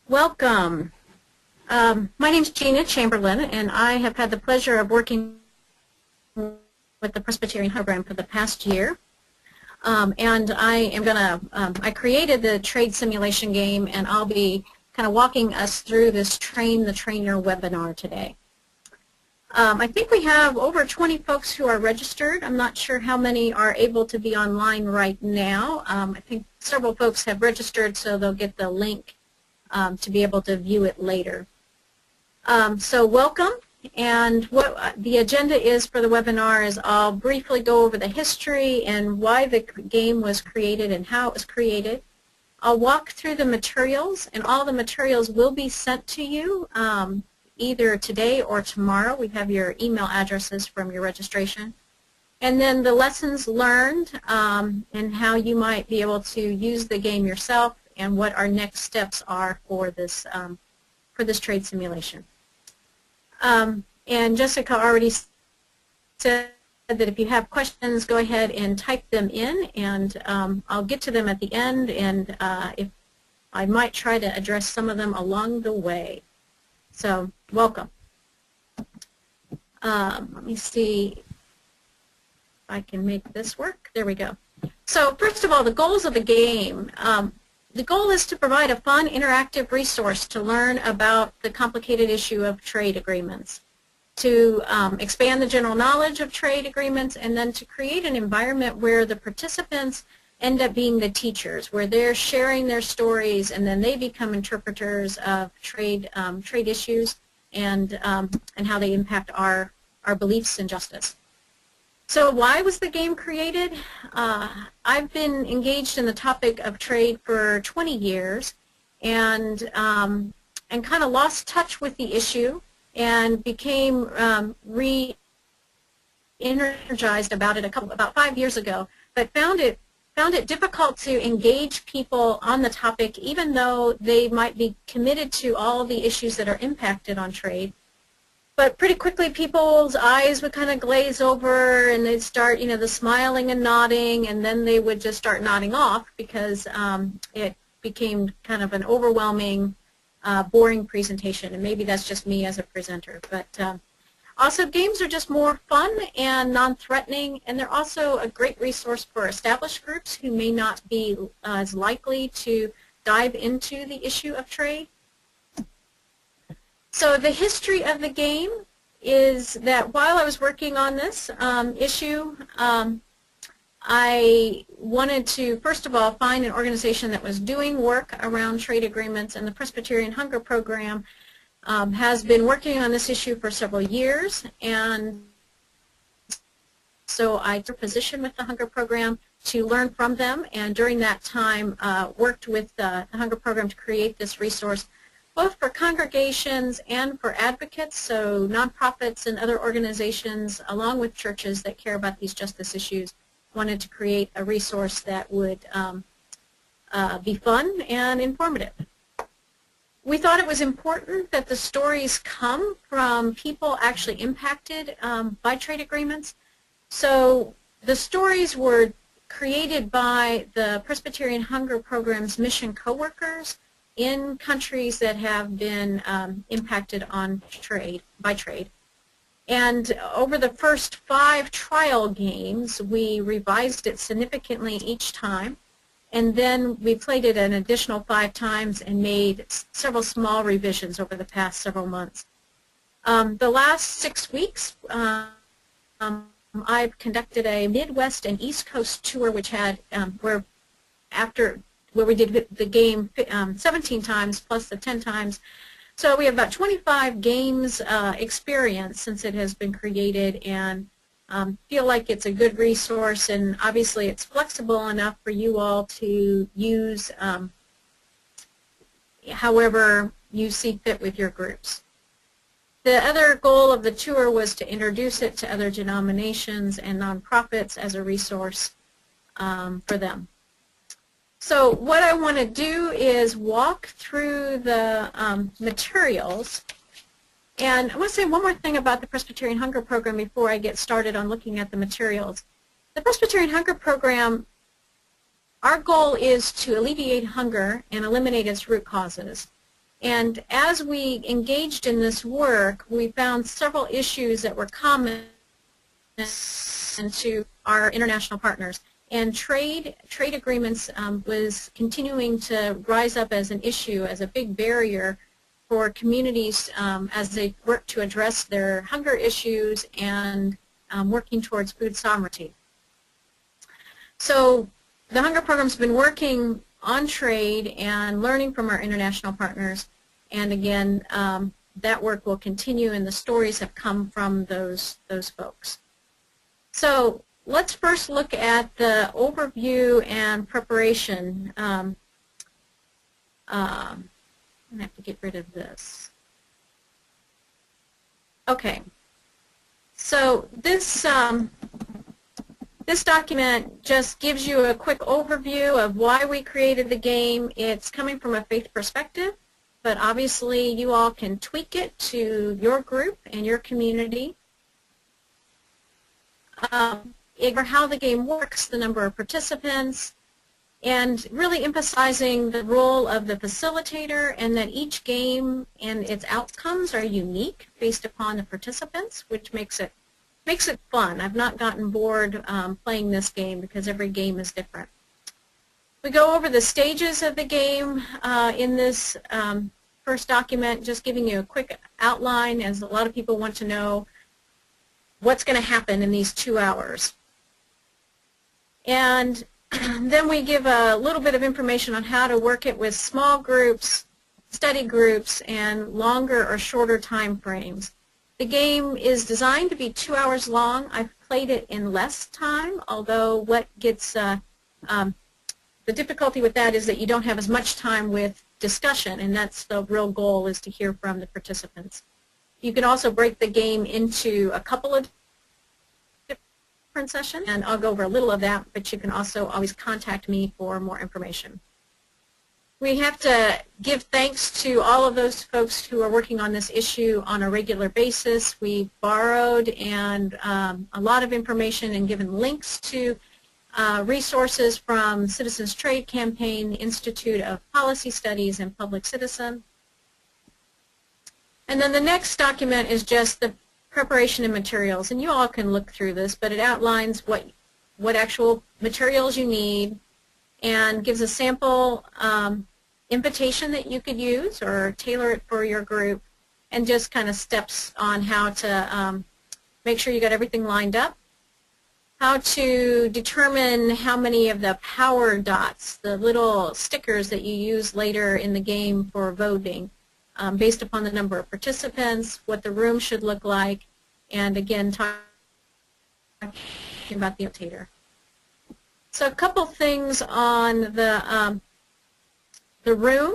Welcome. My name is Gina Chamberlain, and I have had the pleasure of working with the Presbyterian Hunger Program for the past year. And I created the trade simulation game, and I'll be kind of walking us through this Train the Trainer webinar today. I think we have over 20 folks who are registered. I'm not sure how many are able to be online right now. I think several folks have registered, so they'll get the link to be able to view it later. So welcome, and what the agenda is for the webinar is I'll briefly go over the history and why the game was created and how it was created. I'll walk through the materials, and all the materials will be sent to you either today or tomorrow. We have your email addresses from your registration. And then the lessons learned and how you might be able to use the game yourself, and what our next steps are for this trade simulation. And Jessica already said that if you have questions, go ahead and type them in, and I'll get to them at the end, and if I might try to address some of them along the way. So welcome. Let me see if I can make this work. There we go. So first of all, the goals of the game. The goal is to provide a fun, interactive resource to learn about the complicated issue of trade agreements, to expand the general knowledge of trade agreements, and then to create an environment where the participants end up being the teachers, where they're sharing their stories, and then they become interpreters of trade issues and how they impact our beliefs and justice. So why was the game created? I've been engaged in the topic of trade for 20 years and kind of lost touch with the issue and became re-energized about it about 5 years ago, but found it difficult to engage people on the topic, even though they might be committed to all the issues that are impacted on trade. But pretty quickly, people's eyes would kind of glaze over, and they'd start, the smiling and nodding, and then they would just start nodding off because it became kind of an overwhelming, boring presentation. And maybe that's just me as a presenter. But also, games are just more fun and non-threatening, and they're also a great resource for established groups who may not be as likely to dive into the issue of trade. So the history of the game is that while I was working on this issue, I wanted to, first of all, find an organization that was doing work around trade agreements, and the Presbyterian Hunger Program has been working on this issue for several years, and so I took a position with the Hunger Program to learn from them, and during that time worked with the Hunger Program to create this resource both for congregations and for advocates, so nonprofits and other organizations, along with churches that care about these justice issues, wanted to create a resource that would be fun and informative. We thought it was important that the stories come from people actually impacted by trade agreements. So the stories were created by the Presbyterian Hunger Program's mission coworkers in countries that have been impacted by trade. And over the first 5 trial games, we revised it significantly each time, and then we played it an additional 5 times and made several small revisions over the past several months. The last 6 weeks, I've conducted a Midwest and East Coast tour, which had where we did the game 17 times plus the 10 times. So we have about 25 games experience since it has been created, and feel like it's a good resource, and obviously it's flexible enough for you all to use however you see fit with your groups. The other goal of the tour was to introduce it to other denominations and nonprofits as a resource for them. So what I want to do is walk through the materials. And I want to say one more thing about the Presbyterian Hunger Program before I get started on looking at the materials. The Presbyterian Hunger Program, our goal is to alleviate hunger and eliminate its root causes. And as we engaged in this work, we found several issues that were common to our international partners. And trade agreements was continuing to rise up as an issue, as a big barrier for communities as they work to address their hunger issues and working towards food sovereignty. So the Hunger Program's been working on trade and learning from our international partners, and again, that work will continue, and the stories have come from those folks. So let's first look at the overview and preparation. I'm going to have to get rid of this. Okay. So this document just gives you a quick overview of why we created the game. It's coming from a faith perspective, but obviously you all can tweak it to your group and your community. Or how the game works, the number of participants, and really emphasizing the role of the facilitator, and that each game and its outcomes are unique based upon the participants, which makes it fun. I've not gotten bored playing this game because every game is different. We go over the stages of the game in this first document, just giving you a quick outline, as a lot of people want to know what's going to happen in these 2 hours. And then we give a little bit of information on how to work it with small groups, study groups, and longer or shorter time frames. The game is designed to be 2 hours long. I've played it in less time, although what gets the difficulty with that is that you don't have as much time with discussion, and that's the real goal, is to hear from the participants. You can also break the game into a couple of different sessions, and I'll go over a little of that, but you can also always contact me for more information. We have to give thanks to all of those folks who are working on this issue on a regular basis. We borrowed a lot of information and given links to resources from Citizens Trade Campaign, Institute of Policy Studies, and Public Citizen. And then the next document is just the preparation and materials, and you all can look through this, but it outlines what actual materials you need and gives a sample invitation that you could use or tailor it for your group, and just kind of steps on how to make sure you got everything lined up, how to determine how many of the power dots, the little stickers that you use later in the game for voting, based upon the number of participants, what the room should look like, and again, talking about the facilitator. So a couple things on the room.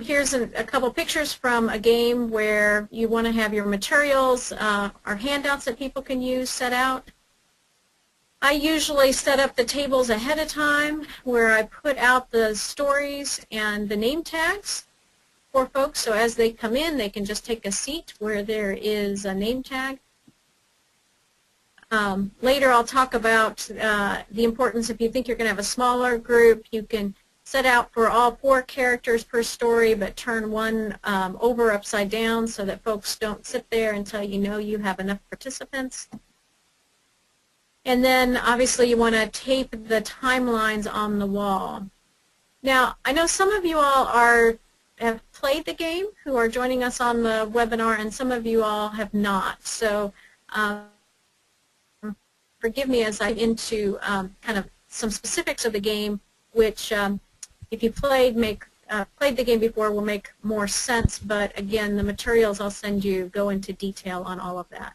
Here's a couple pictures from a game where you want to have your materials or handouts that people can use set out. I usually set up the tables ahead of time where I put out the stories and the name tags for folks, so as they come in they can just take a seat where there is a name tag. Later I'll talk about the importance, if you think you're going to have a smaller group, you can set out for all 4 characters per story, but turn one over upside down so that folks don't sit there until you know you have enough participants. And then obviously you want to tape the timelines on the wall. Now, I know some of you all have played the game who are joining us on the webinar, and some of you all have not. So forgive me as I get into kind of some specifics of the game, which if you played the game before will make more sense, but again, the materials I'll send you go into detail on all of that.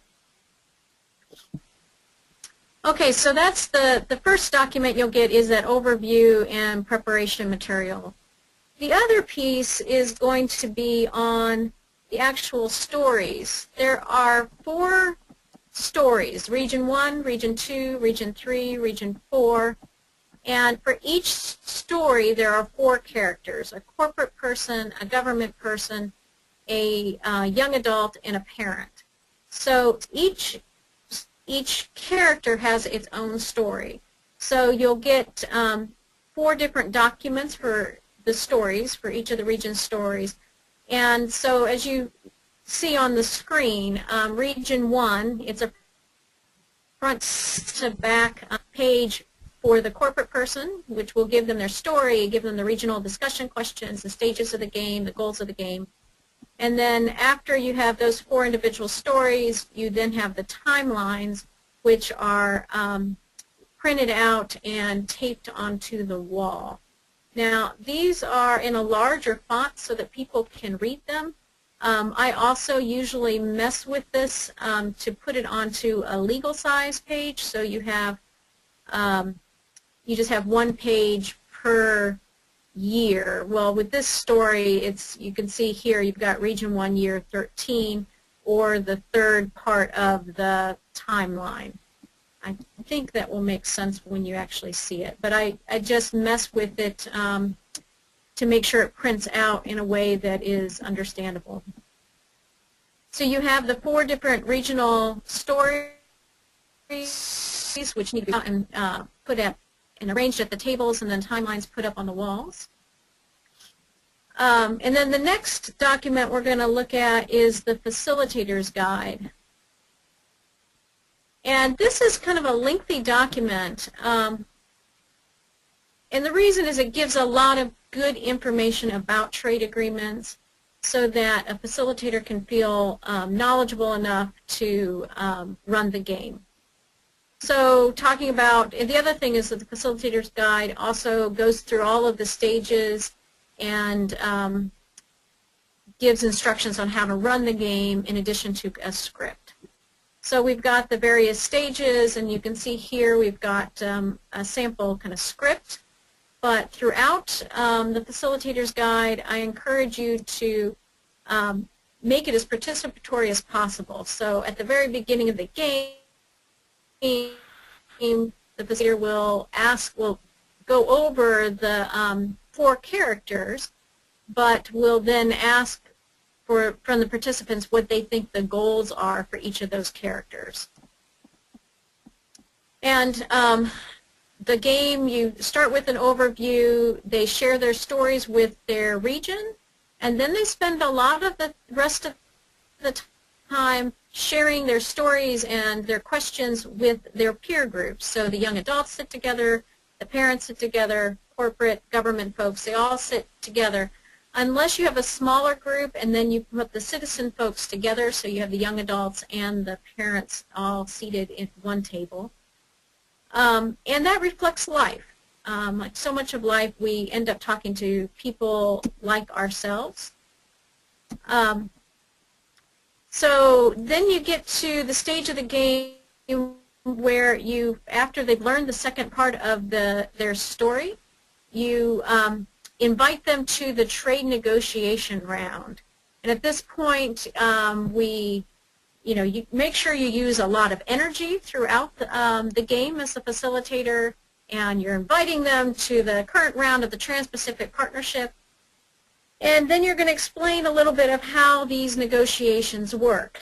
Okay, so that's the first document you'll get, is that overview and preparation material. The other piece is going to be on the actual stories. There are 4 stories, Region 1, Region 2, Region 3, Region 4, and for each story there are 4 characters, a corporate person, a government person, a young adult, and a parent. So each character has its own story. So you'll get 4 different documents for the stories, for each of the region's stories, And so as you see on the screen, Region 1, it's a front to back page for the corporate person, which will give them their story, give them the regional discussion questions, the stages of the game, the goals of the game. And then after you have those 4 individual stories, you then have the timelines, which are printed out and taped onto the wall. Now, these are in a larger font so that people can read them. I also usually mess with this to put it onto a legal size page, so you have you just have 1 page per year. Well, with this story, you can see here you've got Region 1, Year 13, or the 3rd part of the timeline. I think that will make sense when you actually see it, but I just mess with it to make sure it prints out in a way that is understandable. So you have the 4 different regional stories, which need to be out and put up and arranged at the tables, and then timelines put up on the walls. And then the next document we're going to look at is the Facilitator's Guide. And this is kind of a lengthy document. And the reason is it gives a lot of good information about trade agreements so that a facilitator can feel knowledgeable enough to run the game. So talking about, the other thing is that the Facilitator's Guide also goes through all of the stages and gives instructions on how to run the game in addition to a script. So we've got the various stages, and you can see here we've got a sample kind of script. But throughout the Facilitator's Guide, I encourage you to make it as participatory as possible. So at the very beginning of the game, the facilitator will go over the 4 characters, but will then ask from the participants what they think the goals are for each of those characters. And the game, you start with an overview, they share their stories with their region, and then they spend a lot of the rest of the time sharing their stories and their questions with their peer groups. So the young adults sit together, the parents sit together, corporate, government folks, they all sit together. Unless you have a smaller group and then you put the citizen folks together, so you have the young adults and the parents all seated at one table. And that reflects life. Like so much of life, we end up talking to people like ourselves. So then you get to the stage of the game where after they've learned the second part of their story, you invite them to the trade negotiation round. And at this point, you make sure you use a lot of energy throughout the game as the facilitator, and you're inviting them to the current round of the Trans-Pacific Partnership. And then you're going to explain a little bit of how these negotiations work.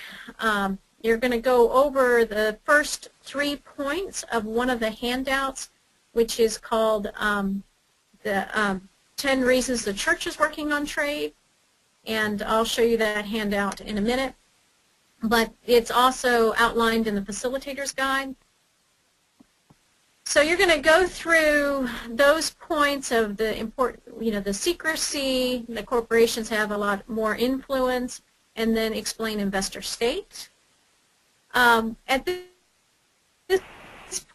You're going to go over the first 3 points of one of the handouts, which is called the 10 Reasons the Church is Working on Trade. And I'll show you that handout in a minute. But it's also outlined in the Facilitator's Guide. So you're going to go through those points of the important, the secrecy, the corporations have a lot more influence, and then explain investor state. At this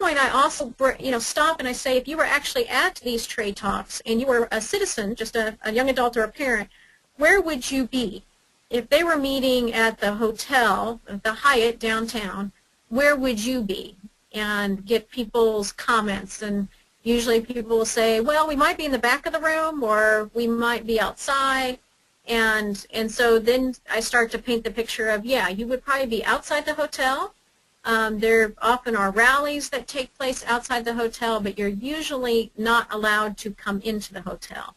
point, I also stop and I say, if you were actually at these trade talks and you were a citizen, just a young adult or a parent, where would you be? If they were meeting at the hotel, the Hyatt downtown, where would you be? And get people's comments. And usually people will say, well, we might be in the back of the room, or we might be outside. And so then I start to paint the picture of, yeah, you would probably be outside the hotel. There often are rallies that take place outside the hotel, but you're usually not allowed to come into the hotel.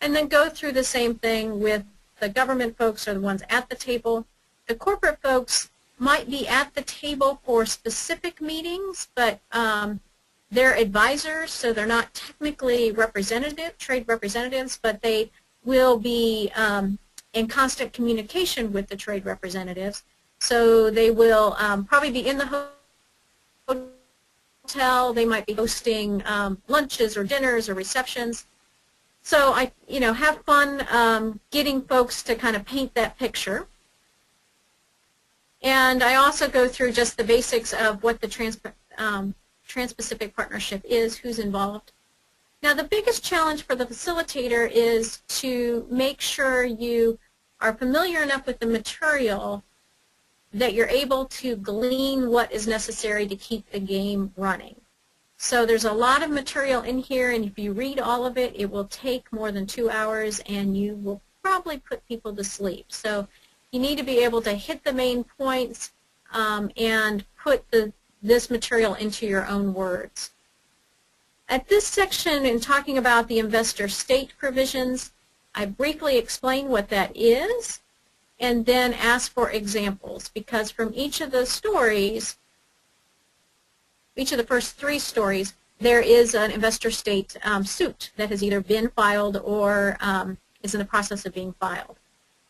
And then go through the same thing with the government folks, are the ones at the table. The corporate folks might be at the table for specific meetings, but they're advisors, so they're not technically trade representatives, but they will be in constant communication with the trade representatives. So they will probably be in the hotel. They might be hosting lunches or dinners or receptions. So have fun getting folks to kind of paint that picture. And I also go through just the basics of what the Trans-Pacific Partnership is, who's involved. Now, the biggest challenge for the facilitator is to make sure you are familiar enough with the material that you're able to glean what is necessary to keep the game running. So there's a lot of material in here, and if you read all of it, it will take more than 2 hours, and you will probably put people to sleep. So you need to be able to hit the main points and put this material into your own words. At this section, in talking about the investor state provisions, I briefly explain what that is and then ask for examples, because from each of the stories, each of the first 3 stories, there is an investor state suit that has either been filed or is in the process of being filed.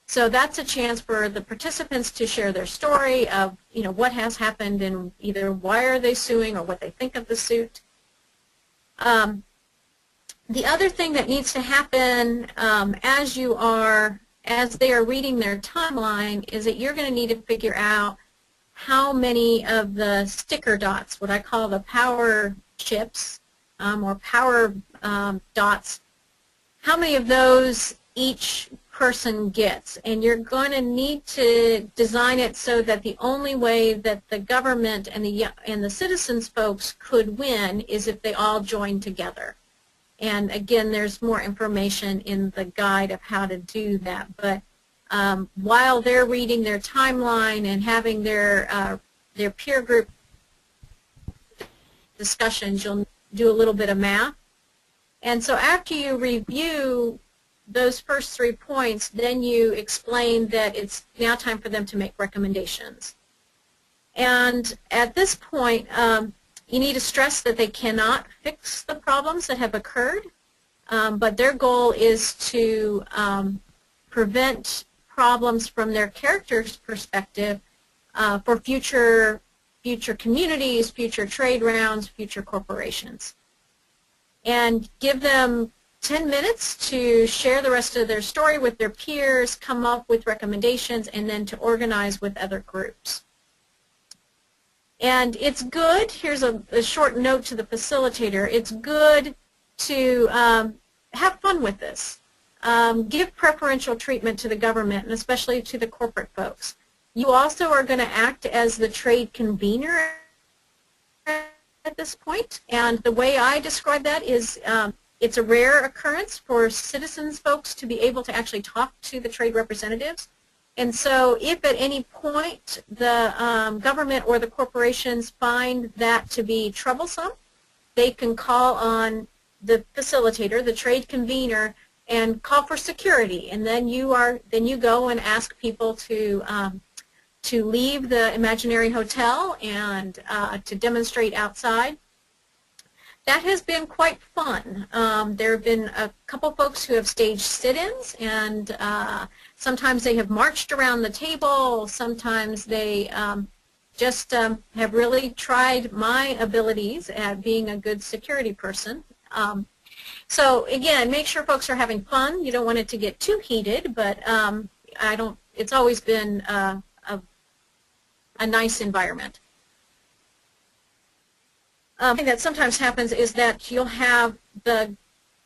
So that's a chance for the participants to share their story of what has happened and either why are they suing or what they think of the suit. The other thing that needs to happen as they are reading their timeline is that you're going to need to figure out how many of the sticker dots, what I call the power chips or power dots, how many of those each person gets. And you're going to need to design it so that the only way that the government and the citizens folks could win is if they all join together. And again, there's more information in the guide of how to do that. But while they're reading their timeline and having their peer group discussions, you'll do a little bit of math. And so after you review those first 3 points, then you explain that it's now time for them to make recommendations. And at this point, you need to stress that they cannot fix the problems that have occurred, but their goal is to prevent problems from their character's perspective for future communities, future trade rounds, future corporations. And give them 10 minutes to share the rest of their story with their peers, come up with recommendations, and then to organize with other groups. And it's good, here's a short note to the facilitator, it's good to have fun with this. Give preferential treatment to the government, and especially to the corporate folks. You also are going to act as the trade convener at this point, and the way I describe that is it's a rare occurrence for citizens folks to be able to actually talk to the trade representatives. And so if at any point the government or the corporations find that to be troublesome, they can call on the facilitator, the trade convener, and call for security. And then you go and ask people to leave the imaginary hotel and to demonstrate outside. That has been quite fun. There have been a couple folks who have staged sit-ins, and sometimes they have marched around the table. Sometimes they just have really tried my abilities at being a good security person. So again, make sure folks are having fun. You don't want it to get too heated, but it's always been a nice environment. Thing that sometimes happens is that you'll have the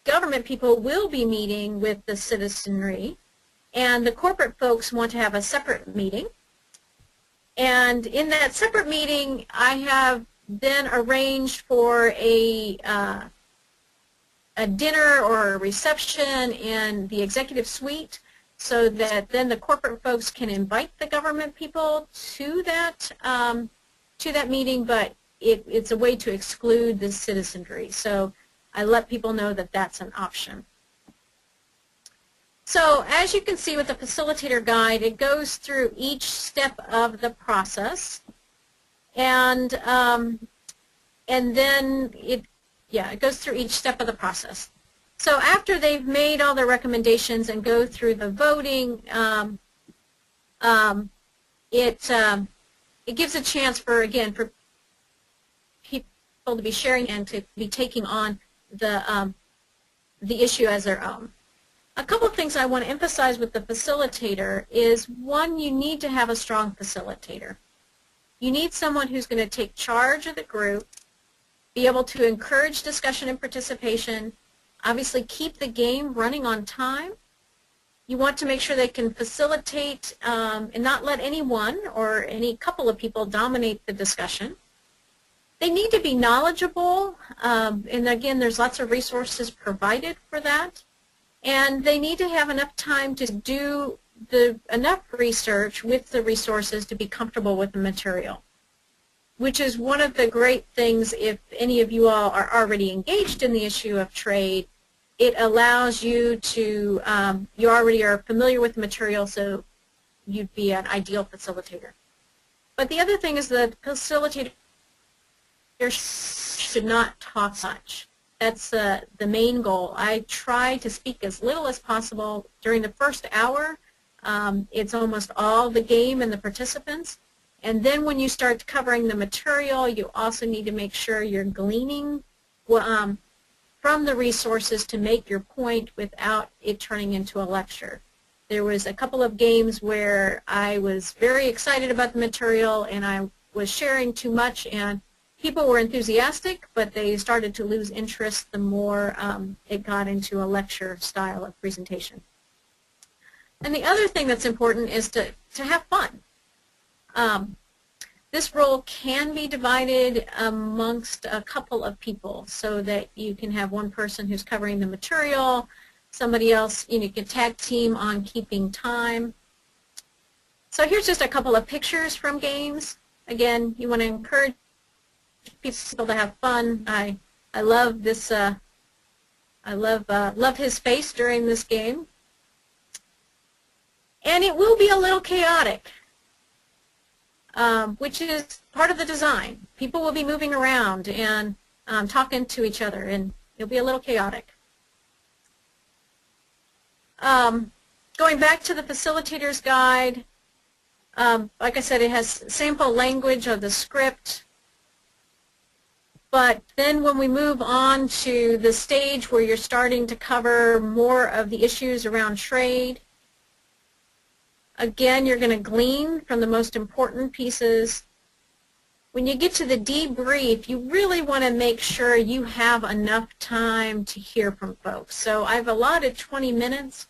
government people will be meeting with the citizenry, and the corporate folks want to have a separate meeting. And in that separate meeting, I have then arranged for a dinner or a reception in the executive suite, so that then the corporate folks can invite the government people to that meeting, but it's a way to exclude the citizenry. So I let people know that that's an option. So as you can see with the facilitator guide, it goes through each step of the process, and then it goes through each step of the process. So after they've made all their recommendations and go through the voting, it gives a chance for, again, for people to be sharing and to be taking on the issue as their own. A couple of things I want to emphasize with the facilitator is, one, you need to have a strong facilitator. You need someone who's going to take charge of the group, be able to encourage discussion and participation, obviously keep the game running on time. You want to make sure they can facilitate and not let anyone or any couple of people dominate the discussion. They need to be knowledgeable, and again, there's lots of resources provided for that. And they need to have enough time to do enough research with the resources to be comfortable with the material, which is one of the great things. If any of you all are already engaged in the issue of trade, it allows you to, you already are familiar with the material, so you'd be an ideal facilitator. But the other thing is that facilitator should not talk much. That's the main goal. I try to speak as little as possible. During the first hour, it's almost all the game and the participants. And then when you start covering the material, you also need to make sure you're gleaning from the resources to make your point without it turning into a lecture. There was a couple of games where I was very excited about the material and I was sharing too much, and people were enthusiastic, but they started to lose interest the more it got into a lecture style of presentation. And the other thing that's important is to have fun. This role can be divided amongst a couple of people so that you can have one person who's covering the material, somebody else, you can tag team on keeping time. So here's just a couple of pictures from games. Again, you want to encourage people to have fun. I love this. I love his face during this game, and it will be a little chaotic, which is part of the design. People will be moving around and talking to each other, and it'll be a little chaotic. Going back to the facilitator's guide, like I said, it has sample language of the script. But then when we move on to the stage where you're starting to cover more of the issues around trade, again, you're going to glean from the most important pieces. When you get to the debrief, you really want to make sure you have enough time to hear from folks. So I've allotted 20 minutes,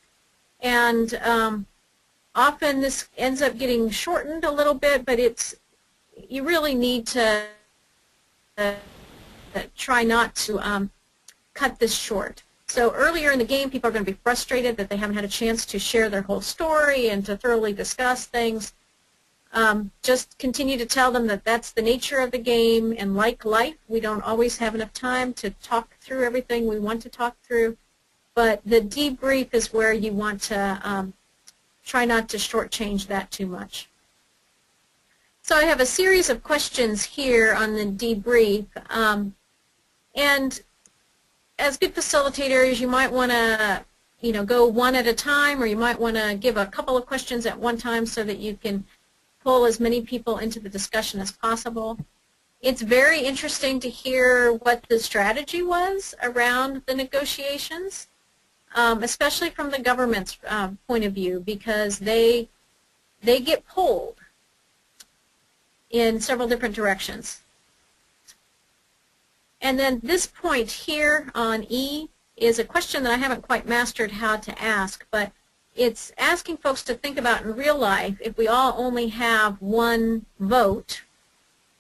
and often this ends up getting shortened a little bit, but you really need to try not to cut this short. So earlier in the game, people are going to be frustrated that they haven't had a chance to share their whole story and to thoroughly discuss things. Just continue to tell them that that's the nature of the game, and like life, we don't always have enough time to talk through everything we want to talk through. But the debrief is where you want to try not to shortchange that too much. So I have a series of questions here on the debrief. And as good facilitators, you might want to, go one at a time, or you might want to give a couple of questions at one time so that you can pull as many people into the discussion as possible. It's very interesting to hear what the strategy was around the negotiations, especially from the government's point of view, because they get pulled in several different directions. And then this point here on E is a question that I haven't quite mastered how to ask, but it's asking folks to think about in real life, if we all only have one vote,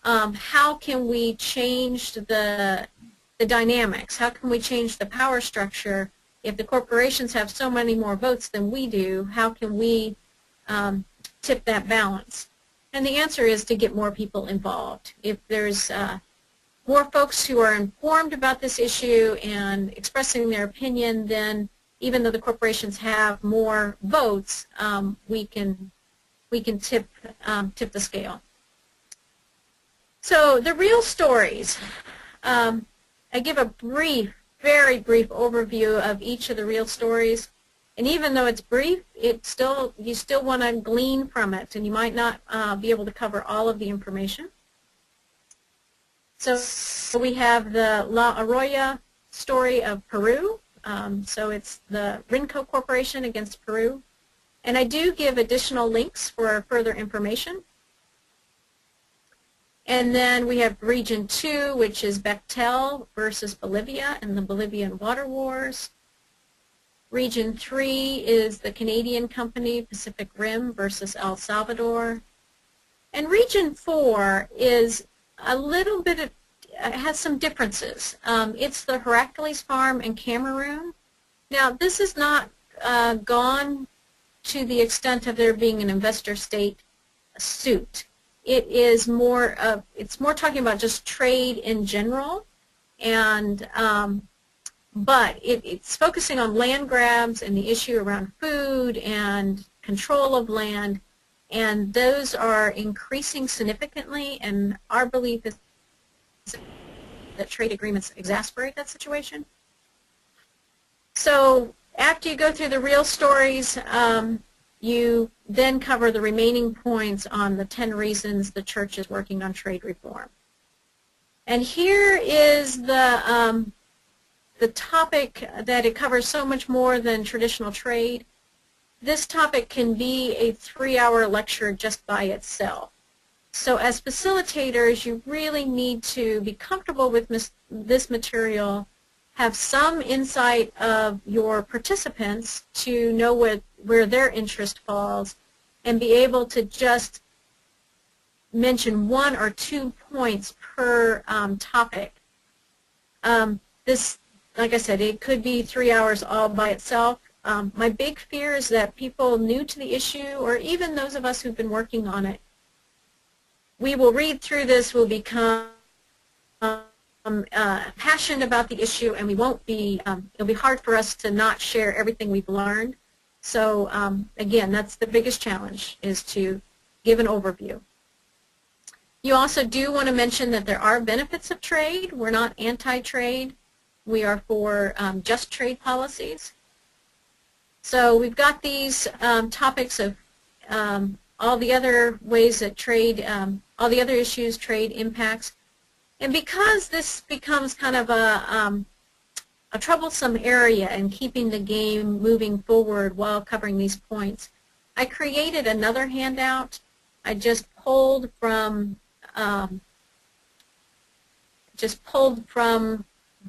how can we change the dynamics? How can we change the power structure? If the corporations have so many more votes than we do, how can we tip that balance? And the answer is to get more people involved. If there's more folks who are informed about this issue and expressing their opinion, then even though the corporations have more votes, we can tip the scale. So the real stories. I give a brief very brief overview of each of the real stories. And even though it's brief, you still want to glean from it, and you might not be able to cover all of the information. So we have the La Arroya story of Peru. So it's the Rinco Corporation against Peru. And I do give additional links for further information. And then we have Region 2, which is Bechtel versus Bolivia and the Bolivian water wars. Region 3 is the Canadian company Pacific Rim versus El Salvador. And Region 4 is a little bit of, has some differences. It's the Heracles Farm in Cameroon. Now, this has not gone to the extent of there being an investor-state suit. It's more talking about just trade in general, and but it's focusing on land grabs and the issue around food and control of land, and those are increasing significantly, and our belief is that trade agreements exasperate that situation. So after you go through the real stories, you then cover the remaining points on the 10 reasons the church is working on trade reform. And here is the topic that it covers so much more than traditional trade. This topic can be a 3-hour lecture just by itself. So as facilitators, you really need to be comfortable with this material, have some insight of your participants to know where their interest falls, and be able to just mention 1 or 2 points per topic. This, like I said, it could be 3 hours all by itself. My big fear is that people new to the issue, or even those of us who've been working on it, we will read through this, we'll become passionate about the issue, and we won't be, it'll be hard for us to not share everything we've learned. So again, that's the biggest challenge, is to give an overview. You also do want to mention that there are benefits of trade. We're not anti-trade. We are for just trade policies. So we've got these topics of all the other ways that trade, all the other issues trade impacts. And because this becomes kind of a troublesome area in keeping the game moving forward while covering these points, I created another handout. I just pulled from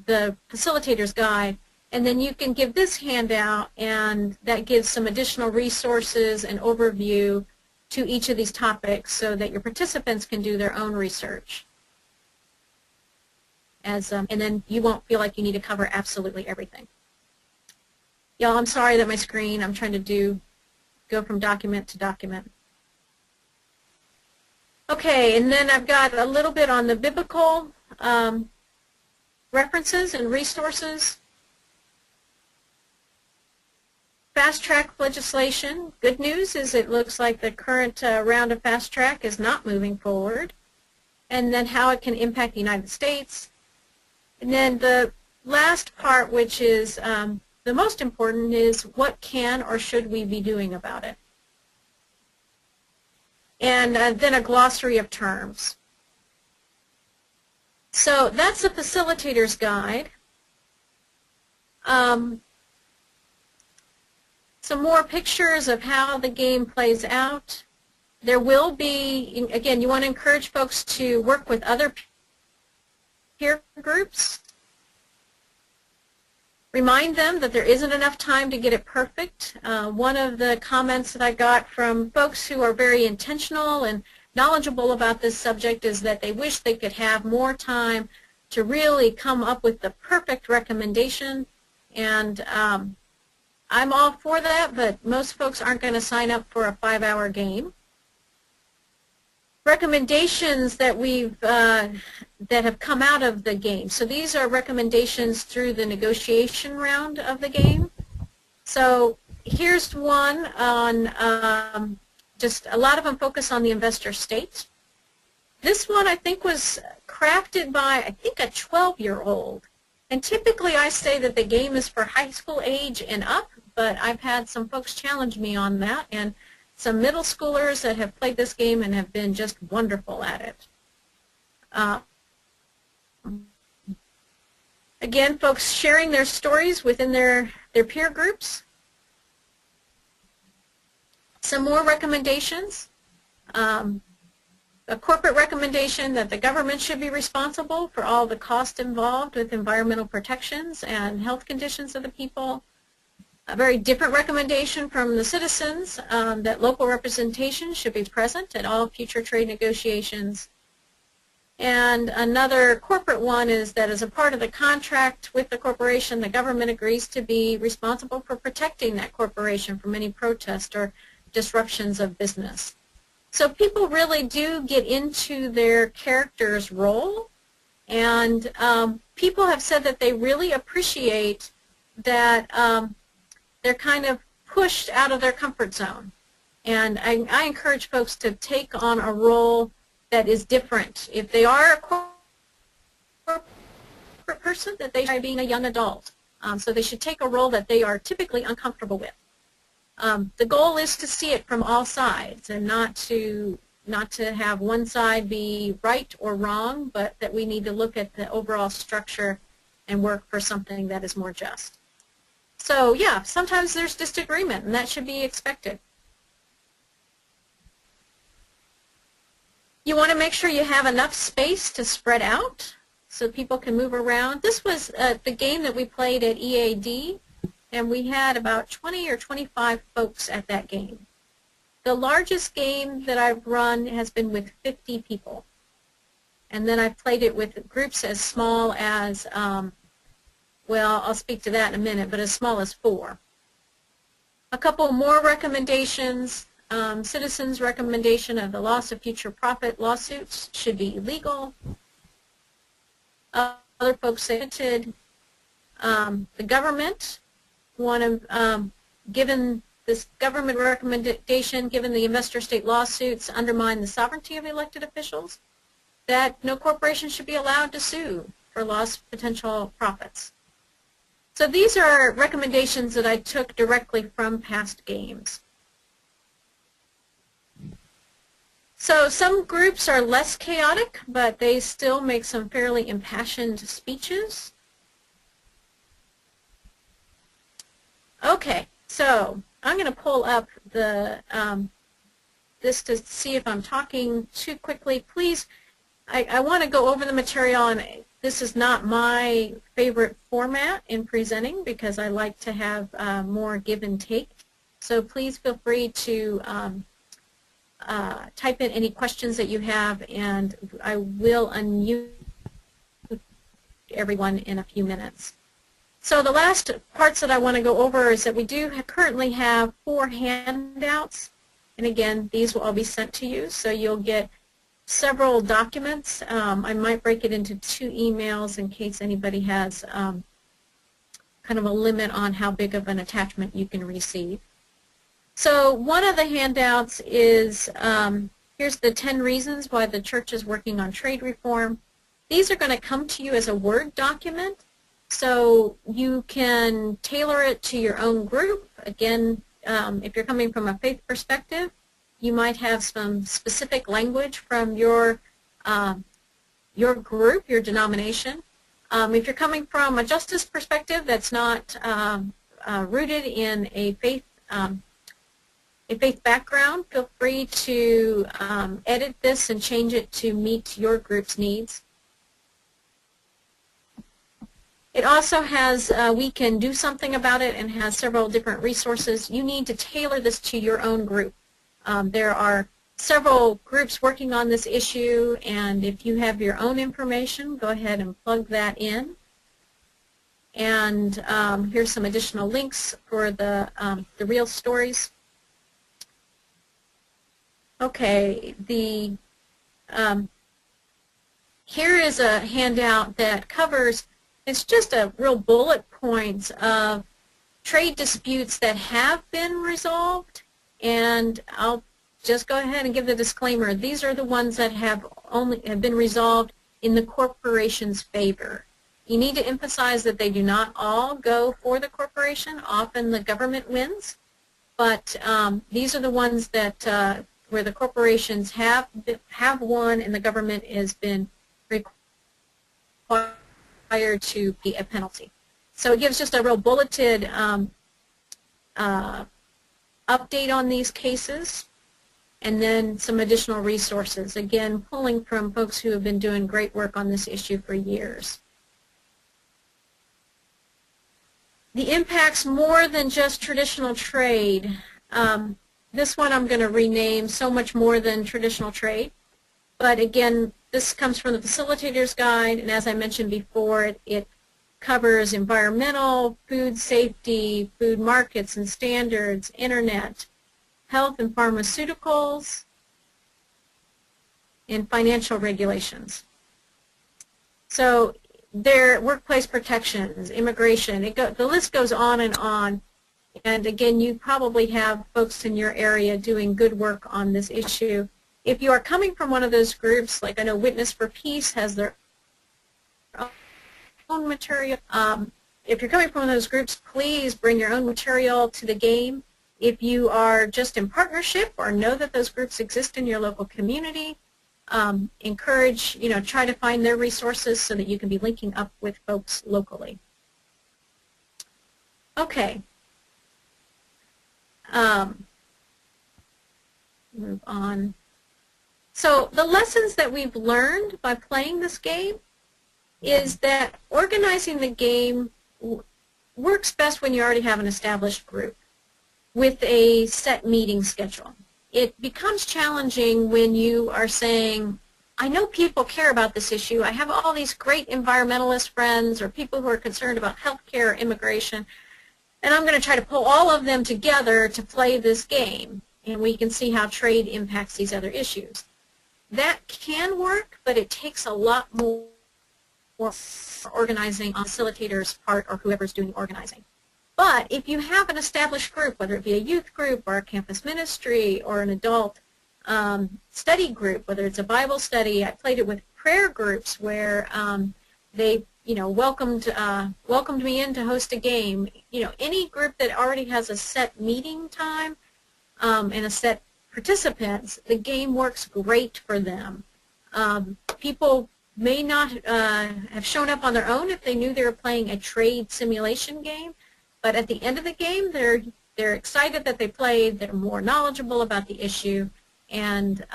the Facilitator's Guide, and then you can give this handout, and that gives some additional resources and overview to each of these topics so that your participants can do their own research. And then you won't feel like you need to cover absolutely everything. Y'all, I'm sorry that my screen, I'm trying to go from document to document. Okay, and then I've got a little bit on the biblical references and resources. Fast track legislation. Good news is it looks like the current round of fast track is not moving forward. And then how it can impact the United States. And then the last part, which is the most important, is what can or should we be doing about it. And then a glossary of terms. So that's the Facilitator's Guide. Some more pictures of how the game plays out. There will be, again, you want to encourage folks to work with other peer groups. Remind them that there isn't enough time to get it perfect. One of the comments that I got from folks who are very intentional and knowledgeable about this subject is that they wish they could have more time to really come up with the perfect recommendation. And I'm all for that, but most folks aren't going to sign up for a 5-hour game. Recommendations that that have come out of the game. So these are recommendations through the negotiation round of the game. So here's one on just a lot of them focus on the investor state. This one I think was crafted by, I think, a 12-year-old. And typically I say that the game is for high school age and up, but I've had some folks challenge me on that, and some middle schoolers that have played this game and have been just wonderful at it. Again, folks sharing their stories within their peer groups. Some more recommendations. A corporate recommendation that the government should be responsible for all the cost involved with environmental protections and health conditions of the people. A very different recommendation from the citizens that local representation should be present at all future trade negotiations. And another corporate one is that as a part of the contract with the corporation, the government agrees to be responsible for protecting that corporation from any protest or disruptions of business. So people really do get into their character's role, and people have said that they really appreciate that they're kind of pushed out of their comfort zone. And I encourage folks to take on a role that is different. If they are a corporate person, that they should be being a young adult. So they should take a role that they are typically uncomfortable with. The goal is to see it from all sides and not to have one side be right or wrong, but that we need to look at the overall structure and work for something that is more just. So yeah, sometimes there's disagreement, and that should be expected. You want to make sure you have enough space to spread out so people can move around. This was the game that we played at EAD, and we had about 20 or 25 folks at that game. The largest game that I've run has been with 50 people. And then I've played it with groups as small as, well, I'll speak to that in a minute, but as small as 4. A couple more recommendations. Citizens' recommendation of the loss of future profit lawsuits should be illegal. Other folks say limited. The government, given this government recommendation, given the investor state lawsuits undermine the sovereignty of elected officials, that no corporation should be allowed to sue for lost potential profits. So these are recommendations that I took directly from past games. So some groups are less chaotic, but they still make some fairly impassioned speeches. Okay, so I'm going to pull up the this to see if I'm talking too quickly. Please, I want to go over the material, and this is not my favorite format in presenting because I like to have more give and take. So please feel free to type in any questions that you have, and I will unmute everyone in a few minutes. So the last parts that I want to go over is that we do currently have 4 handouts, and again, these will all be sent to you, so you'll get several documents. I might break it into 2 emails in case anybody has kind of a limit on how big of an attachment you can receive. So one of the handouts is, here's the 10 reasons why the church is working on trade reform. These are going to come to you as a Word document, so you can tailor it to your own group. Again, if you're coming from a faith perspective, you might have some specific language from your group, your denomination. If you're coming from a justice perspective that's not rooted in a faith background, feel free to edit this and change it to meet your group's needs. It also has, we can do something about it, and has several different resources. You need to tailor this to your own group. There are several groups working on this issue, and if you have your own information, go ahead and plug that in. And here's some additional links for the real stories. Okay, here is a handout that covers, it's just a real bullet points of trade disputes that have been resolved, and I'll just go ahead and give the disclaimer. These are the ones that have been resolved in the corporation's favor. You need to emphasize that they do not all go for the corporation. Often the government wins, but these are the ones that where the corporations have won and the government has been required to pay a penalty. So it gives just a real bulleted update on these cases, and then some additional resources, again pulling from folks who have been doing great work on this issue for years. The impacts more than just traditional trade. This one I'm going to rename So Much More Than Traditional Trade. But again, this comes from the Facilitators Guide, and as I mentioned before, it covers environmental, food safety, food markets and standards, internet, health and pharmaceuticals, and financial regulations. So their workplace protections, immigration, the list goes on. And again, you probably have folks in your area doing good work on this issue. If you are coming from one of those groups, like I know Witness for Peace has their own material. If you're coming from one of those groups, please bring your own material to the game. If you are just in partnership or know that those groups exist in your local community, encourage, try to find their resources so that you can be linking up with folks locally. Okay. Move on. So the lessons that we've learned by playing this game is that organizing the game works best when you already have an established group with a set meeting schedule. It becomes challenging when you are saying, I know people care about this issue. I have all these great environmentalist friends or people who are concerned about healthcare or immigration, and I'm going to try to pull all of them together to play this game, and we can see how trade impacts these other issues. That can work, but it takes a lot more organizing on facilitators' part or whoever's doing the organizing. But if you have an established group, whether it be a youth group or a campus ministry or an adult study group, whether it's a Bible study, I played it with prayer groups where they welcomed me in to host a game. Any group that already has a set meeting time and a set participants, the game works great for them. People may not have shown up on their own if they knew they were playing a trade simulation game, but at the end of the game, they're excited that they played, they're more knowledgeable about the issue, and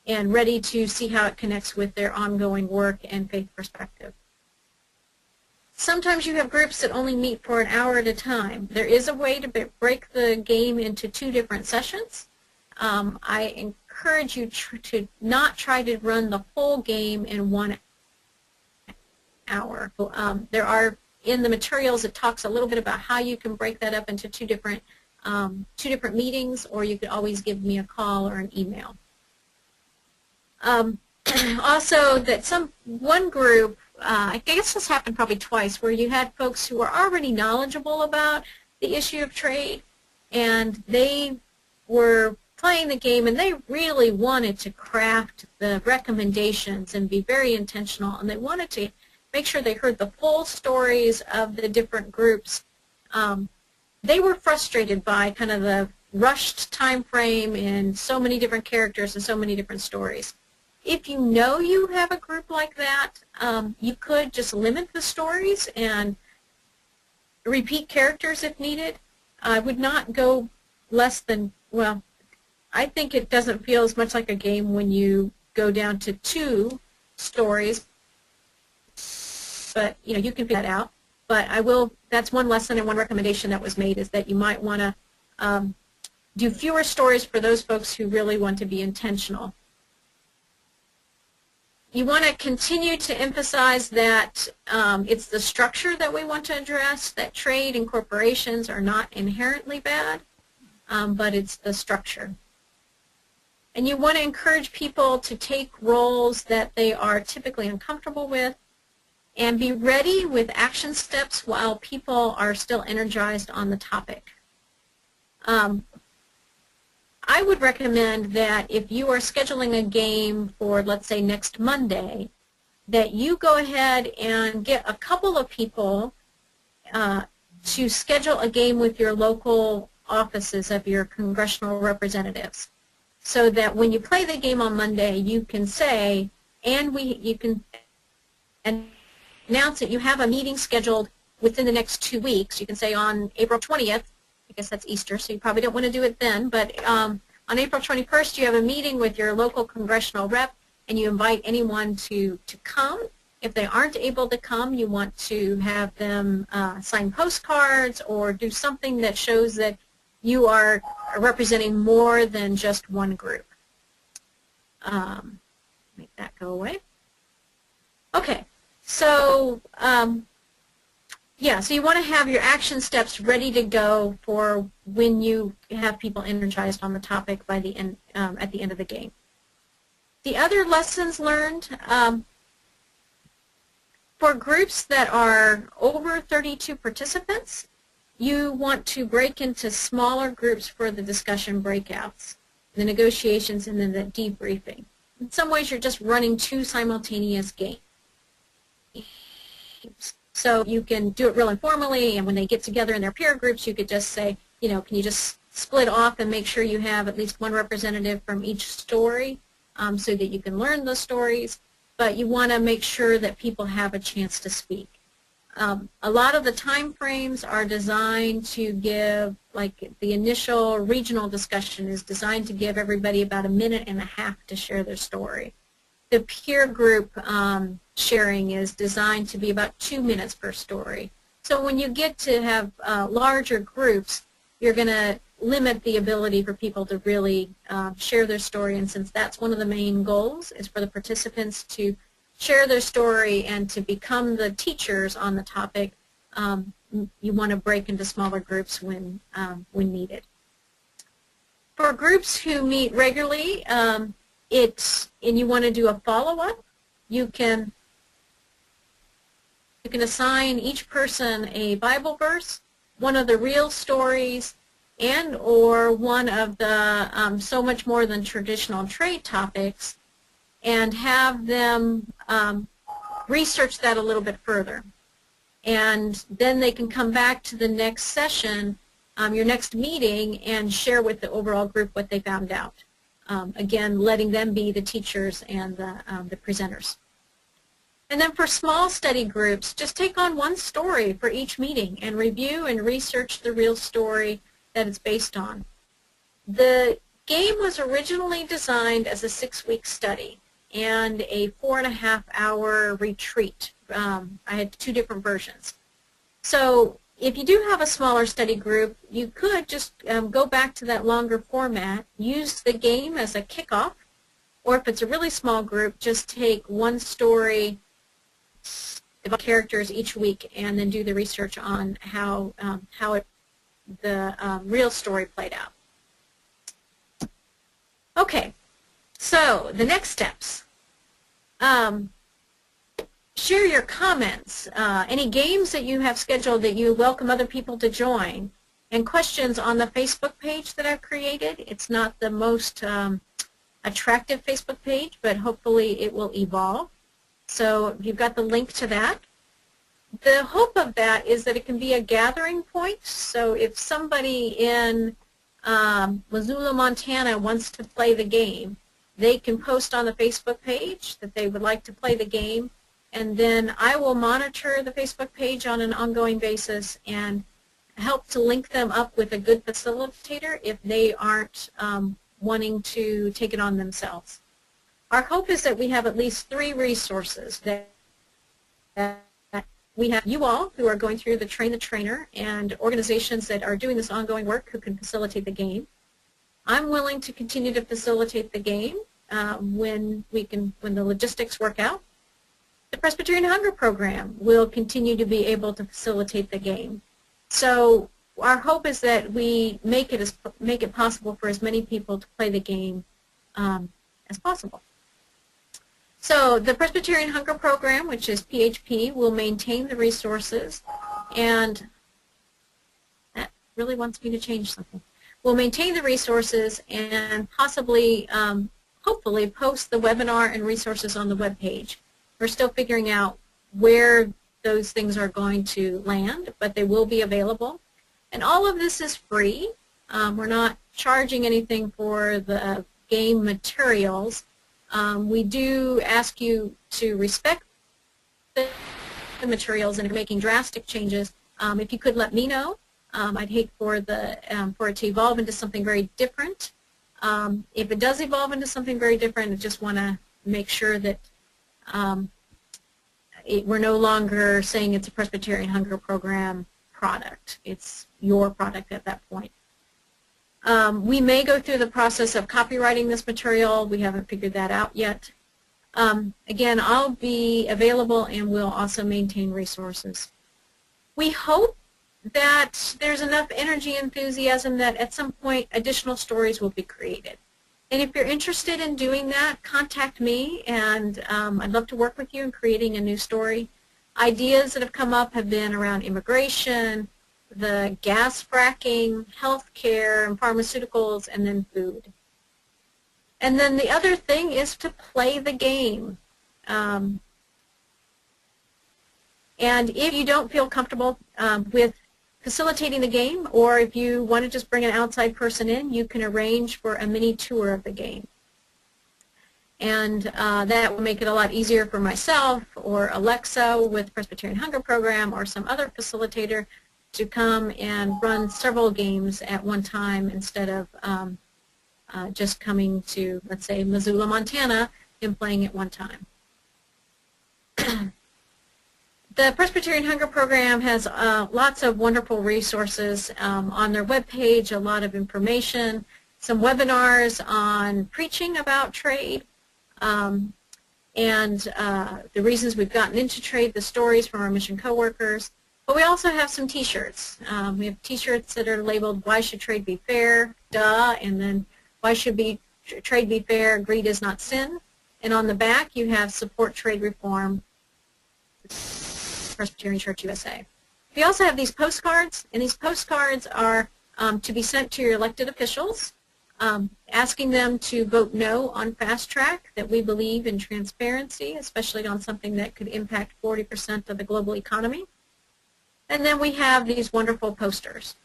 ready to see how it connects with their ongoing work and faith perspective. Sometimes you have groups that only meet for an hour at a time. There is a way to break the game into 2 different sessions. I encourage you to not try to run the whole game in 1 hour. There are, in the materials, it talks a little bit about how you can break that up into 2 different meetings, or you could always give me a call or an email. Also, that one group, I guess this happened probably twice, where you had folks who were already knowledgeable about the issue of trade, and they were playing the game, and they really wanted to craft the recommendations and be very intentional, and they wanted to make sure they heard the full stories of the different groups. They were frustrated by kind of the rushed time frame and so many different characters and so many different stories. If you know you have a group like that, you could just limit the stories and repeat characters if needed. I would not go less than, well, I think it doesn't feel as much like a game when you go down to 2 stories, but you can figure that out. But that's one lesson and one recommendation that was made, is that you might want to do fewer stories for those folks who really want to be intentional. You want to continue to emphasize that it's the structure that we want to address, that trade and corporations are not inherently bad, but it's the structure. And you want to encourage people to take roles that they are typically uncomfortable with, and be ready with action steps while people are still energized on the topic. I would recommend that if you are scheduling a game for, let's say, next Monday, that you go ahead and get a couple of people to schedule a game with your local offices of your congressional representatives, so that when you play the game on Monday, you can say, you can announce that you have a meeting scheduled within the next 2 weeks. You can say on April 20th, I guess that's Easter, so you probably don't want to do it then, but on April 21st, you have a meeting with your local congressional rep, and you invite anyone to come. If they aren't able to come, you want to have them sign postcards or do something that shows that you are representing more than just one group. Make that go away. Okay, so yeah, so you want to have your action steps ready to go for when you have people energized on the topic by the end, at the end of the game. The other lessons learned, for groups that are over 32 participants, you want to break into smaller groups for the discussion breakouts, the negotiations, and then the debriefing. In some ways, you're just running 2 simultaneous games. So you can do it real informally, and when they get together in their peer groups, you could just say, you know, can you just split off and make sure you have at least one representative from each story so that you can learn those stories. But you want to make sure that people have a chance to speak. A lot of the time frames are designed to give, like the initial regional discussion is designed to give everybody about 1.5 minutes to share their story. The peer group sharing is designed to be about 2 minutes per story. So when you get to have larger groups, you're going to limit the ability for people to really share their story, and since that's one of the main goals is for the participants to share their story and to become the teachers on the topic, you want to break into smaller groups when needed. For groups who meet regularly, and you want to do a follow-up, you can assign each person a Bible verse, one of the real stories, and or one of the so much more than traditional trade topics, and have them research that a little bit further. And then they can come back to the next session, your next meeting, and share with the overall group what they found out. Again, letting them be the teachers and the presenters. And then for small study groups, just take on one story for each meeting and review and research the real story that it's based on. The game was originally designed as a 6-week study and a 4.5-hour retreat. I had 2 different versions. So if you do have a smaller study group, you could just go back to that longer format, use the game as a kickoff, or if it's a really small group, just take one story, develop characters each week, and then do the research on how the real story played out. Okay, so the next steps. Share your comments, any games that you have scheduled that you welcome other people to join, and questions on the Facebook page that I've created. It's not the most attractive Facebook page, but hopefully it will evolve. So you've got the link to that. The hope of that is that it can be a gathering point. So if somebody in Missoula, Montana wants to play the game, they can post on the Facebook page that they would like to play the game, and then I will monitor the Facebook page on an ongoing basis and help to link them up with a good facilitator if they aren't wanting to take it on themselves. Our hope is that we have at least 3 resources. That we have you all who are going through the Train the Trainer, and organizations that are doing this ongoing work who can facilitate the game. I'm willing to continue to facilitate the game when the logistics work out. The Presbyterian Hunger Program will continue to be able to facilitate the game. So our hope is that we make it possible for as many people to play the game as possible. So the Presbyterian Hunger Program, which is PHP, will maintain the resources, and that really wants me to change something. We'll maintain the resources and possibly, hopefully, post the webinar and resources on the web page. We're still figuring out where those things are going to land, but they will be available. And all of this is free. We're not charging anything for the game materials. We do ask you to respect the materials, and if you're making drastic changes, if you could let me know. I'd hate for it to evolve into something very different. If it does evolve into something very different, I just want to make sure that we're no longer saying it's a Presbyterian Hunger Program product. It's your product at that point. We may go through the process of copyrighting this material. We haven't figured that out yet. Again, I'll be available and we'll also maintain resources. We hope that there's enough energy and enthusiasm that at some point additional stories will be created. And if you're interested in doing that, contact me, and I'd love to work with you in creating a new story. Ideas that have come up have been around immigration, the gas fracking, healthcare, and pharmaceuticals, and then food. And then the other thing is to play the game. And if you don't feel comfortable with facilitating the game, or if you want to just bring an outside person in, you can arrange for a mini tour of the game. And that will make it a lot easier for myself or Alexa with Presbyterian Hunger Program or some other facilitator to come and run several games at one time instead of just coming to, let's say, Missoula, Montana and playing at one time. The Presbyterian Hunger Program has lots of wonderful resources on their webpage, a lot of information, some webinars on preaching about trade, and the reasons we've gotten into trade, the stories from our mission coworkers. But we also have some T-shirts. We have T-shirts that are labeled, "Why should trade be fair?" Duh, and then "Why should trade be fair? Greed is not sin." And on the back you have "Support Trade Reform, Presbyterian Church USA." We also have these postcards, and these postcards are to be sent to your elected officials, asking them to vote no on Fast Track, that we believe in transparency, especially on something that could impact 40% of the global economy. And then we have these wonderful posters.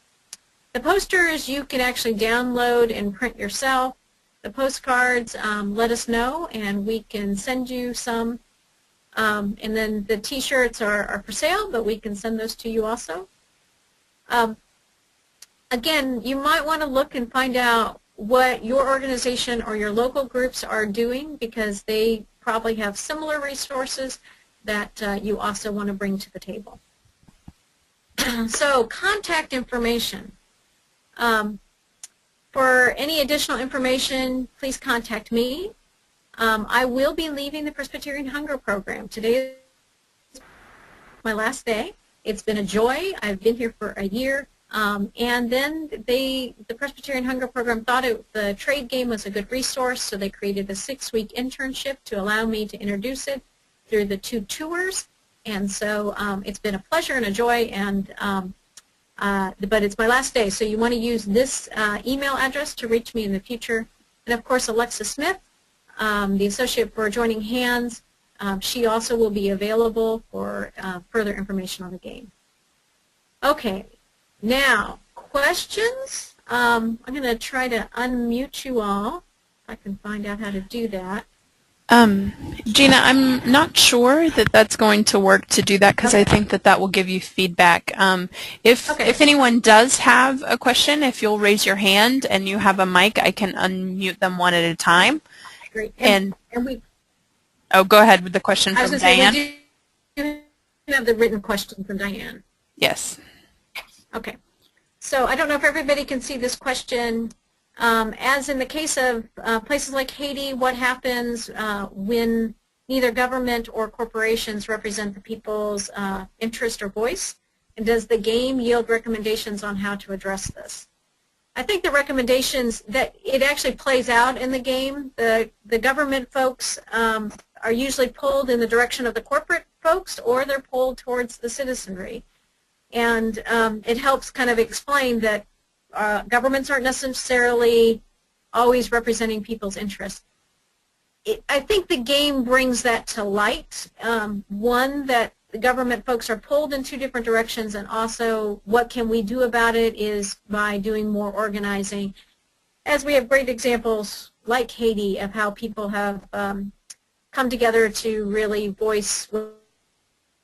The posters you can actually download and print yourself. The postcards, let us know, and we can send you some. And then the T-shirts are for sale, but we can send those to you also. Again, you might want to look and find out what your organization or your local groups are doing, because they probably have similar resources that you also want to bring to the table. So, contact information. For any additional information, please contact me. I will be leaving the Presbyterian Hunger Program. Today is my last day. It's been a joy. I've been here for a year. And then the Presbyterian Hunger Program thought the trade game was a good resource, so they created a 6-week internship to allow me to introduce it through the 2 tours. And so it's been a pleasure and a joy, and but it's my last day, so you want to use this email address to reach me in the future. And of course, Alexa Smith, the associate for Joining Hands, she also will be available for further information on the game. Okay, now questions. I'm going to try to unmute you all, if I can find out how to do that. Gina, I'm not sure that that's going to work to do that, because I think that will give you feedback. If anyone does have a question, if you'll raise your hand and you have a mic, I can unmute them one at a time. Great. Oh, go ahead with the question from Diane. We do have the written question from Diane. Yes. Okay. So I don't know if everybody can see this question. As in the case of places like Haiti, what happens when neither government or corporations represent the people's interest or voice? And does the game yield recommendations on how to address this? I think the recommendations that it actually plays out in the game. The government folks are usually pulled in the direction of the corporate folks, or they're pulled towards the citizenry. And it helps kind of explain that governments aren't necessarily always representing people's interests. I think the game brings that to light. One, that the government folks are pulled in two different directions, and also what can we do about it is by doing more organizing. As we have great examples like Haiti of how people have come together to really voice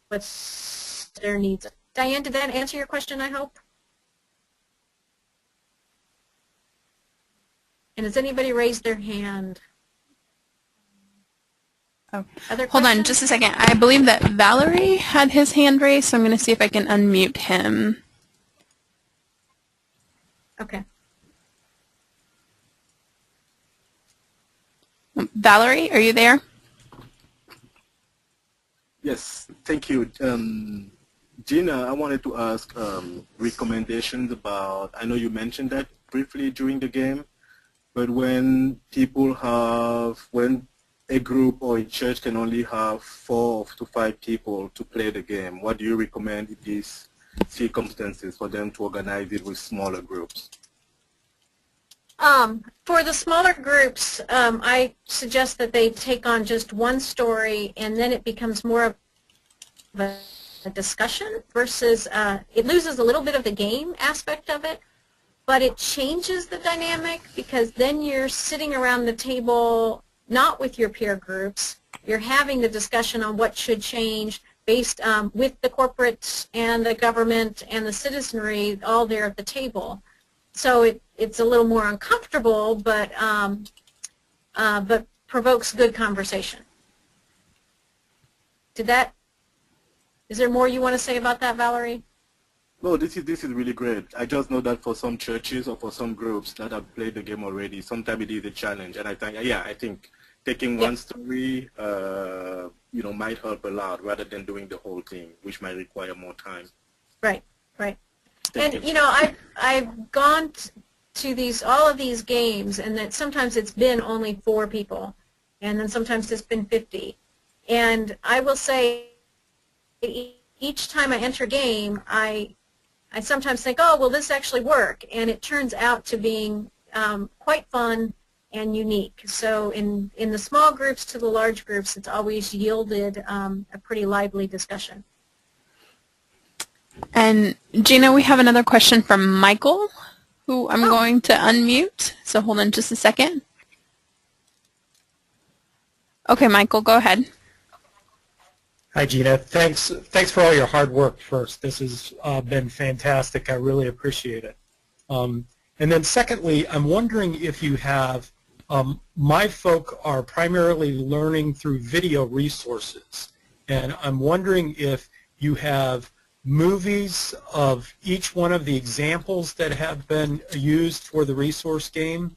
what's their needs. Diane, did that answer your question, I hope? And has anybody raised their hand? Oh. Other Hold on questions? just a second. I believe that Valerie had his hand raised, so I'm going to see if I can unmute him. Okay. Valerie, are you there? Yes, thank you. Gina, I wanted to ask recommendations about, I know you mentioned that briefly during the game, but when when a group or a church can only have 4 to 5 people to play the game, what do you recommend in these circumstances for them to organize it with smaller groups? For the smaller groups, I suggest that they take on just one story, and then it becomes more of a discussion versus it loses a little bit of the game aspect of it, but it changes the dynamic because then you're sitting around the table not with your peer groups. You're having the discussion on what should change based with the corporates and the government and the citizenry all there at the table. So it's a little more uncomfortable, but provokes good conversation. Is there more you want to say about that, Valerie? No, this is really great. I just know that for some churches or for some groups that have played the game already, sometimes it is a challenge. And I think taking one story, might help a lot rather than doing the whole thing, which might require more time. Right. And I've gone to all of these games, and that sometimes it's been only 4 people, and then sometimes it's been 50. And I will say, each time I enter a game, I sometimes think, oh, will this actually work? And it turns out to being quite fun and unique. So in the small groups to the large groups, it's always yielded a pretty lively discussion. And Gina, we have another question from Michael, who I'm going to unmute. So hold on just a second. Okay, Michael, go ahead. Hi, Gina. Thanks for all your hard work first. This has been fantastic. I really appreciate it. And then secondly, I'm wondering if you have, my folk are primarily learning through video resources. And I'm wondering if you have movies of each one of the examples that have been used for the resource game,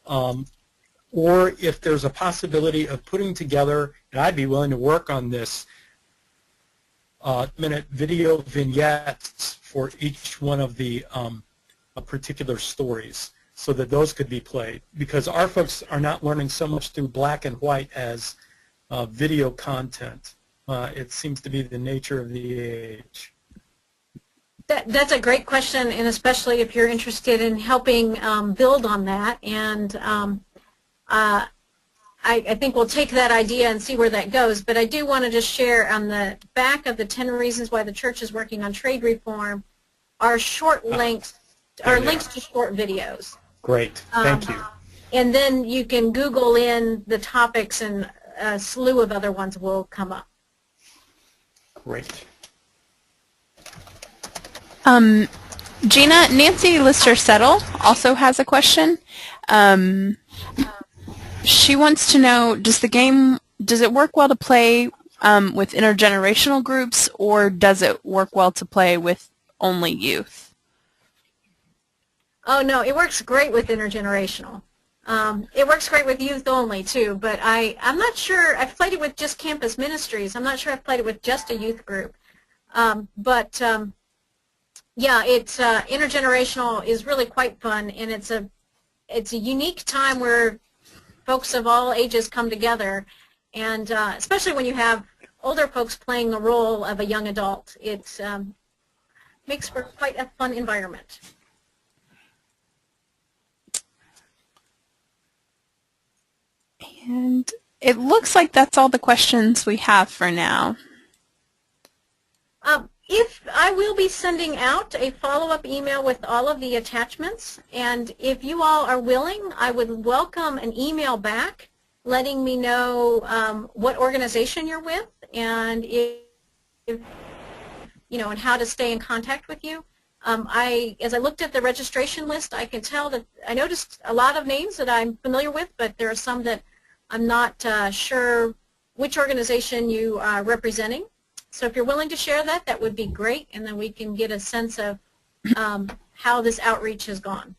or if there's a possibility of putting together, and I'd be willing to work on this, minute video vignettes for each one of the particular stories so that those could be played, because our folks are not learning so much through black and white as video content. It seems to be the nature of the age. That's a great question, and especially if you're interested in helping build on that. And I think we'll take that idea and see where that goes. But I do want to just share on the back of the 10 Reasons Why the Church is Working on Trade Reform are short links, are links to short videos. Great. Thank you. And then you can Google in the topics, and a slew of other ones will come up. Great. Gina, Nancy Lister-Settle also has a question. She wants to know, does it work well to play with intergenerational groups, or does it work well to play with only youth? Oh, no, it works great with intergenerational. It works great with youth only, too, but I'm not sure. I've played it with just campus ministries. I'm not sure I've played it with just a youth group. Yeah, it's intergenerational is really quite fun, and it's a unique time where folks of all ages come together, and especially when you have older folks playing the role of a young adult, it makes for quite a fun environment. And It looks like that's all the questions we have for now. If I will be sending out a follow-up email with all of the attachments, and if you all are willing, I would welcome an email back letting me know what organization you're with and if you know, and how to stay in contact with you. As I looked at the registration list, I can tell that I noticed a lot of names that I'm familiar with, but there are some that I'm not sure which organization you are representing. So if you're willing to share that, that would be great, and then we can get a sense of how this outreach has gone.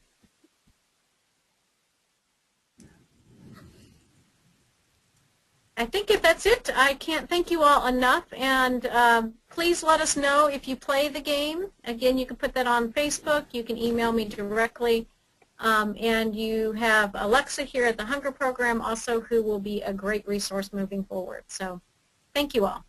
I think if that's it, I can't thank you all enough, and please let us know if you play the game. Again, you can put that on Facebook, you can email me directly, and you have Alexa here at the Hunger Program also, who will be a great resource moving forward. So thank you all.